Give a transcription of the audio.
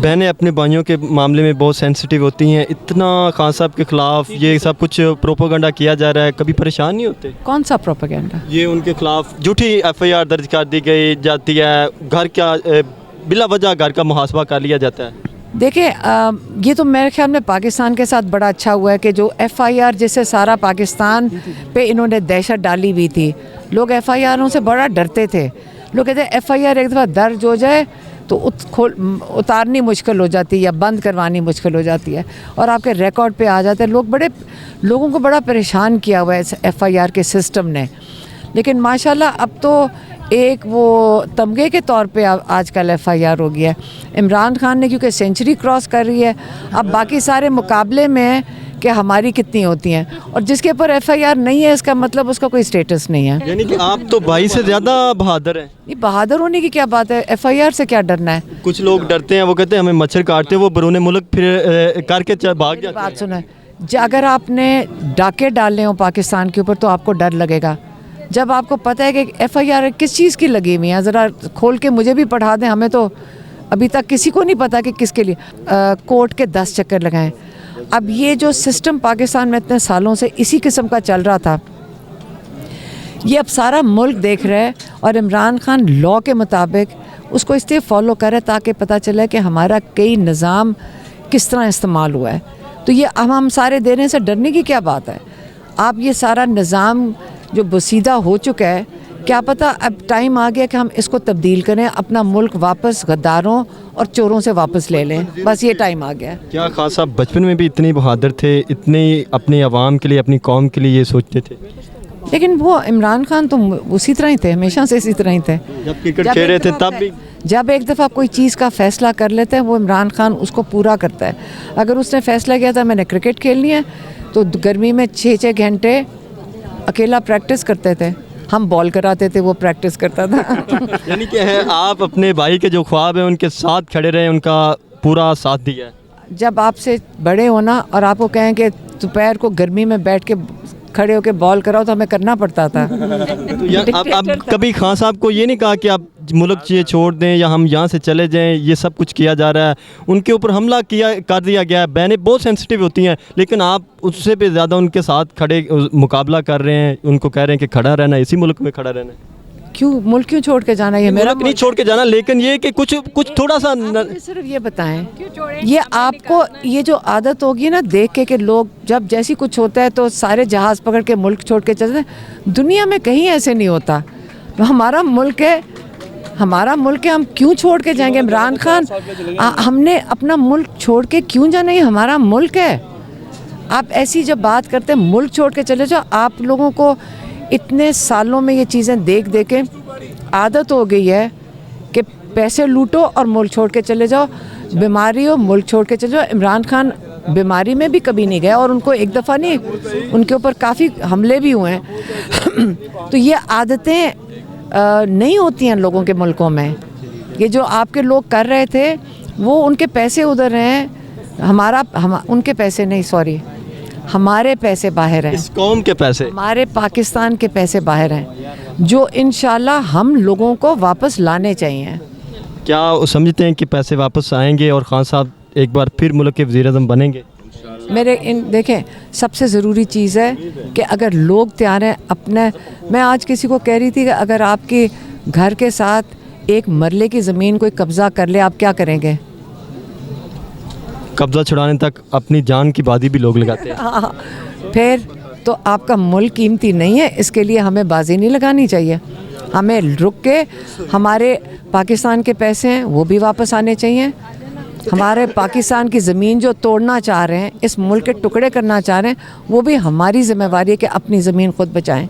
بہنیں اپنے بھائیوں کے معاملے میں بہت سینسٹیو ہوتی ہیں، اتنا خان صاحب کے خلاف یہ سب کچھ پروپیگنڈا کیا جا رہا ہے، کبھی پریشان نہیں ہوتے؟ کون سا پروپیگنڈا؟ یہ ان کے خلاف جھوٹی ایف آئی آر درج کر دی گئی جاتی ہے، گھر کا بلا وجہ گھر کا محاسبہ کر لیا جاتا ہے۔ دیکھیں یہ تو میرے خیال میں پاکستان کے ساتھ بڑا اچھا ہوا ہے کہ جو ایف آئی آر جس سے سارا پاکستان پہ انہوں نے دہشت ڈالی ہوئی تھی، لوگ ایف آئی آروں سے بڑا ڈرتے تھے، لوگ کہتے ہیں ایف آئی آر ایک دفعہ درج ہو جائے تو اتارنی مشکل ہو جاتی ہے یا بند کروانی مشکل ہو جاتی ہے اور آپ کے ریکارڈ پہ آ جاتے ہیں۔ لوگوں کو بڑا پریشان کیا ہوا ہے اس ایف آئی آر کے سسٹم نے، لیکن ماشاءاللہ اب تو ایک وہ تمغے کے طور پہ آج کل ایف آئی آر ہو گیا ہے۔ عمران خان نے کیونکہ سینچری کراس کر رہی ہے، اب باقی سارے مقابلے میں ہیں کہ ہماری کتنی ہوتی ہیں، اور جس کے اوپر ایف آئی آر نہیں ہے اس کا مطلب اس کا کوئی سٹیٹس نہیں ہے۔ یعنی کہ آپ تو بھائی سے زیادہ بہادر ہیں۔ یہ بہادر ہونے کی کیا بات ہے؟ ایف آئی آر سے کیا ڈرنا ہے؟ کچھ لوگ ڈرتے ہیں، وہ کہتے ہیں ہمیں مچھر کاٹتے ہیں، وہ بیرون ملک پھر کر کے بھاگ جاتے ہیں۔ بات سنیں، اگر آپ نے ڈاکے ڈالنے ہوں پاکستان کے اوپر تو آپ کو ڈر لگے گا۔ جب آپ کو پتہ ہے کہ ایف آئی آر کس چیز کی لگی ہوئی ہے، ذرا کھول کے مجھے بھی پڑھا دیں، ہمیں تو ابھی تک کسی کو نہیں پتا کہ کس کے لیے کورٹ کے 10 چکر لگائیں۔ اب یہ جو سسٹم پاکستان میں اتنے سالوں سے اسی قسم کا چل رہا تھا، یہ اب سارا ملک دیکھ رہا ہے، اور عمران خان لاء کے مطابق اس کو اس لیے فالو کر رہا ہے تاکہ پتہ چلے کہ ہمارا کئی نظام کس طرح استعمال ہوا ہے۔ تو یہ ہم سارے دینے سے ڈرنے کی کیا بات ہے؟ آپ یہ سارا نظام جو بسیدہ ہو چکا ہے، کیا پتہ اب ٹائم آ گیا کہ ہم اس کو تبدیل کریں، اپنا ملک واپس غداروں اور چوروں سے واپس لے لیں، بس یہ ٹائم آ گیا ہے۔ کیا خان صاحب بچپن میں بھی اتنے بہادر تھے، اتنے اپنی عوام کے لیے، اپنی قوم کے لیے یہ سوچتے تھے؟ لیکن وہ عمران خان تو اسی طرح ہی تھے، ہمیشہ سے اسی طرح ہی تھے۔ جب کرکٹ کھیل رہے تھے تب بھی؟ جب ایک دفعہ کوئی چیز کا فیصلہ کر لیتے ہیں وہ عمران خان اس کو پورا کرتا ہے۔ اگر اس نے فیصلہ کیا تھا میں نے کرکٹ کھیلنی ہے تو گرمی میں 6 گھنٹے اکیلا پریکٹس کرتے تھے، ہم بال کراتے تھے، وہ پریکٹس کرتا تھا۔ یعنی کہ آپ اپنے بھائی کے جو خواب ہیں ان کے ساتھ کھڑے رہے، ان کا پورا ساتھ دیا ہے۔ جب آپ سے بڑے ہونا اور آپ کو کہیں کہ دوپہر کو گرمی میں بیٹھ کے کھڑے ہو کے بال کراؤ تو ہمیں کرنا پڑتا تھا۔ اب کبھی خان صاحب کو یہ نہیں کہا کہ آپ ملک یہ چھوڑ دیں یا ہم یہاں سے چلے جائیں، یہ سب کچھ کیا جا رہا ہے، ان کے اوپر حملہ کر دیا گیا ہے، بہنیں بہت سینسٹیو ہوتی ہیں، لیکن آپ اس سے بھی زیادہ ان کے ساتھ کھڑے مقابلہ کر رہے ہیں، ان کو کہہ رہے ہیں کہ کھڑا رہنا، اسی ملک میں کھڑا رہنا ہے۔ کیوں ملک کیوں چھوڑ کے جانا؟ یہ میرا ملک نہیں چھوڑ کے جانا، لیکن یہ کہ کچھ تھوڑا سا صرف یہ بتائیں، یہ آپ کو یہ جو عادت ہوگی نا دیکھ کے کہ لوگ جب جیسی کچھ ہوتا ہے تو سارے جہاز پکڑ کے ملک چھوڑ کے چلتے ہیں، دنیا میں کہیں ایسے نہیں ہوتا۔ ہمارا ملک ہے، ہم کیوں چھوڑ کے جائیں گے؟ عمران خان ہم نے اپنا ملک چھوڑ کے کیوں جانا؟ یہ ہمارا ملک ہے۔ آپ ایسی جب بات کرتے ہیں ملک چھوڑ کے چلے جاؤ، آپ لوگوں کو اتنے سالوں میں یہ چیزیں دیکھ کے عادت ہو گئی ہے کہ پیسے لوٹو اور ملک چھوڑ کے چلے جاؤ، بیماری ہو ملک چھوڑ کے چلے جاؤ۔ عمران خان بیماری میں بھی کبھی نہیں گیا، اور ان کو ایک دفعہ نہیں، ان کے اوپر کافی حملے بھی ہوئے ہیں۔ تو یہ عادتیں نہیں ہوتی ہیں لوگوں کے ملکوں میں۔ یہ جو آپ کے لوگ کر رہے تھے وہ ان کے پیسے ادھر ہیں، ان کے پیسے نہیں، سوری، ہمارے پیسے باہر ہیں، اس قوم کے پیسے، ہمارے پاکستان کے پیسے باہر ہیں، جو انشاءاللہ ہم لوگوں کو واپس لانے چاہیے۔ کیا سمجھتے ہیں کہ پیسے واپس آئیں گے اور خان صاحب ایک بار پھر ملک کے وزیر اعظم بنیں گے؟ دیکھیں سب سے ضروری چیز ہے کہ اگر لوگ تیار ہیں میں آج کسی کو کہہ رہی تھی کہ اگر آپ کے گھر کے ساتھ ایک مرلے کی زمین کوئی قبضہ کر لے آپ کیا کریں گے؟ قبضہ چھڑانے تک اپنی جان کی بازی بھی لوگ لگاتے ہیں۔ پھر تو آپ کا ملک قیمتی نہیں ہے، اس کے لیے ہمیں بازی نہیں لگانی چاہیے، ہمیں رک کے ہمارے پاکستان کے پیسے ہیں وہ بھی واپس آنے چاہیے۔ ہمارے پاکستان کی زمین جو توڑنا چاہ رہے ہیں، اس ملک کے ٹکڑے کرنا چاہ رہے ہیں، وہ بھی ہماری ذمہ داری ہے کہ اپنی زمین خود بچائیں۔